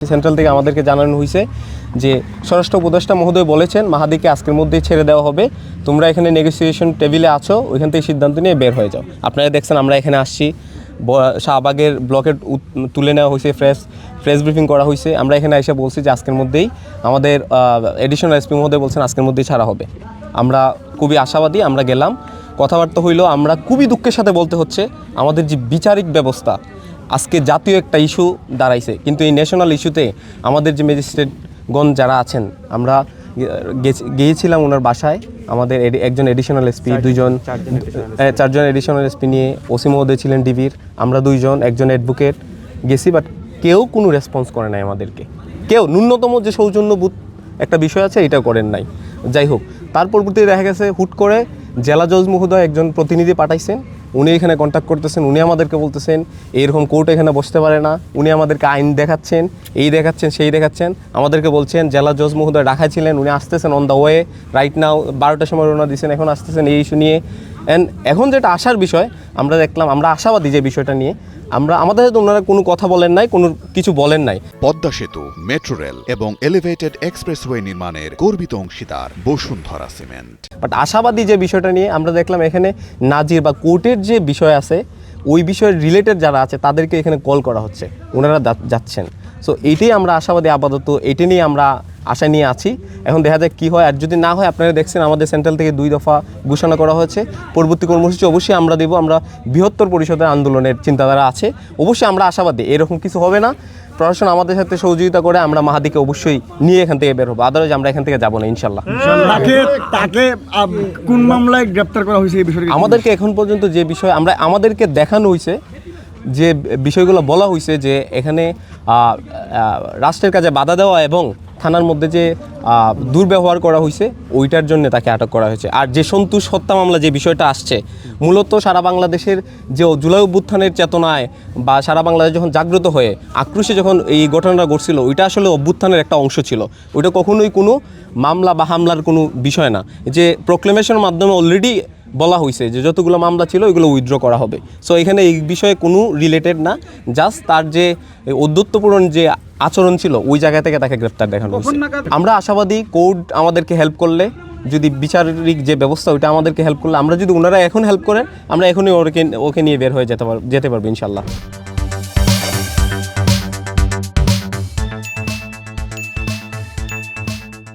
Central থেকে আমাদেরকে জানানো হয়েছে যে স্বরাষ্ট্র উপদেষ্টা মহোদয় বলেছেন মাহাদিকে আজকের মধ্যেই ছেড়ে দেওয়া হবে, তোমরা এখানে নেগোসিয়েশন টেবিলে আছো, ওইখান থেকে সিদ্ধান্ত নিয়ে বের হয়ে যাও। আপনারা দেখছেন আমরা এখানে আসছি, শাহবাগের ব্লকেট তুলে নেওয়া হয়েছে, প্রেস ব্রিফিং করা হয়েছে। আমরা এখানে এসে বলছি যে আজকের মধ্যেই আমাদের এডিশনাল এসপি মহোদয় বলছেন আজকের মধ্যেই ছাড়া হবে। আমরা খুবই আশাবাদী, আমরা গেলাম, কথাবার্তা হইলো। আমরা খুবই দুঃখের সাথে বলতে হচ্ছে আমাদের যে বিচারিক ব্যবস্থা আজকে জাতীয় একটা ইস্যু দাঁড়াইছে, কিন্তু এই ন্যাশনাল ইস্যুতে আমাদের যে ম্যাজিস্ট্রেটগণ যারা আছেন, আমরা গিয়েছিলাম ওনার বাসায়, আমাদের একজন এডিশনাল এসপি, চারজন এডিশনাল এসপি নিয়ে, ওসি মহোদয় ছিলেন ডিবির, আমরা দুইজন, একজন অ্যাডভোকেট গেছি, বাট কেউ কোনো রেসপন্স করে নাই আমাদেরকে। কেউ ন্যূনতম যে সৌজন্যবোধ একটা বিষয় আছে এটা করেন নাই। যাই হোক, তার পরবর্তীতে দেখা গেছে হুট করে জেলা জজ মহোদয় একজন প্রতিনিধি পাঠাইছেন, উনি এখানে কন্ট্যাক্ট করতেছেন, উনি আমাদেরকে বলতেছেন এইরকম কোর্ট এখানে বসতে পারে না, উনি আমাদেরকে আইন দেখাচ্ছেন, এই দেখাচ্ছেন, সেই দেখাচ্ছেন, আমাদেরকে বলছেন জেলা জজ মহোদয় ঢাকায় ছিলেন, উনি আসতেছেন on the way right now, 12টার সময় রওনা দিয়েছেন, এখন আসতেছেন এই ইস্যু নিয়ে। অ্যান্ড এখন যেটা আসার বিষয়, আমরা দেখলাম, আমরা আশাবাদী যে বিষয়টা নিয়ে আমাদের সাথে ওনারা কোনো কথা বলেন নাই, কোনো কিছু বলেন নাই। পদ্মা সেতু, মেট্রো রেল এবং এলিভেটেড এক্সপ্রেসওয়ে নির্মাণের গর্বিত অংশীদার বসুন্ধরা সিমেন্ট। বাট আশাবাদী যে বিষয়টা নিয়ে আমরা দেখলাম এখানে নাজির বা কোর্টের যে বিষয় আছে, ওই বিষয়ের রিলেটেড যারা আছে তাদেরকে এখানে কল করা হচ্ছে, ওনারা যাচ্ছেন। সো এইটাই আমরা আশাবাদী, আপাতত এইটা নিয়ে আমরা আশা নিয়ে আছি। এখন দেখা যাক কী হয়, আর যদি না হয়, আপনারা দেখছেন আমাদের সেন্ট্রাল থেকে 2 দফা ঘোষণা করা হয়েছে। পরবর্তী কর্মসূচি অবশ্যই আমরা দেব, আমরা বৃহত্তর পরিষদের আন্দোলনের চিন্তাধারা আছে, অবশ্যই আমরা আশাবাদী এরকম কিছু হবে না। প্রশাসন আমাদের সাথে সহযোগিতা করে আমরা মাহাদিকে অবশ্যই নিয়ে এখান থেকে বের হবো, আদারওয়াইজ আমরা এখান থেকে যাবো না ইনশাল্লাহ। তাকে কোন মামলায় গ্রেপ্তার করা হয়েছে এই বিষয়টা আমাদেরকে এখন পর্যন্ত যে বিষয় আমাদেরকে দেখানো হয়েছে, যে বিষয়গুলো বলা হয়েছে, যে এখানে রাষ্ট্রের কাজে বাধা দেওয়া এবং থানার মধ্যে যে দুর্ব্যবহার করা হয়েছে, ওইটার জন্য তাকে আটক করা হয়েছে। আর যে সন্তোষ হত্যা মামলা যে বিষয়টা আসছে, মূলত সারা বাংলাদেশের যে জুলাই অভ্যুত্থানের চেতনায় বা সারা বাংলাদেশ যখন জাগ্রত হয়ে আক্রোশে যখন এই ঘটনাটা ঘটছিল, ওইটা আসলে অভ্যুত্থানের একটা অংশ ছিল। ওইটা কখনোই কোনো মামলা বা হামলার কোনো বিষয় না, যে প্রোক্লেমেশনের মাধ্যমে অলরেডি বলা হয়েছে যে যতগুলো মামলা ছিল ওইগুলো উইথড্র করা হবে। সো এখানে এই বিষয়ে কোনো রিলেটেড না, জাস্ট তার যে ঔদ্ধত্যপূর্ণ যে আচরণ ছিল ওই জায়গা থেকে তাকে গ্রেপ্তার দেখানো হয়েছে। আমরা আশাবাদী কোর্ট আমাদেরকে হেল্প করলে, যদি বিচারিক যে ব্যবস্থা ওইটা আমাদেরকে হেল্প করলে, আমরা যদি ওনারা এখন হেল্প করেন, আমরা এখনই ওকে নিয়ে বের হয়ে যেতে পারবো ইনশাল্লাহ।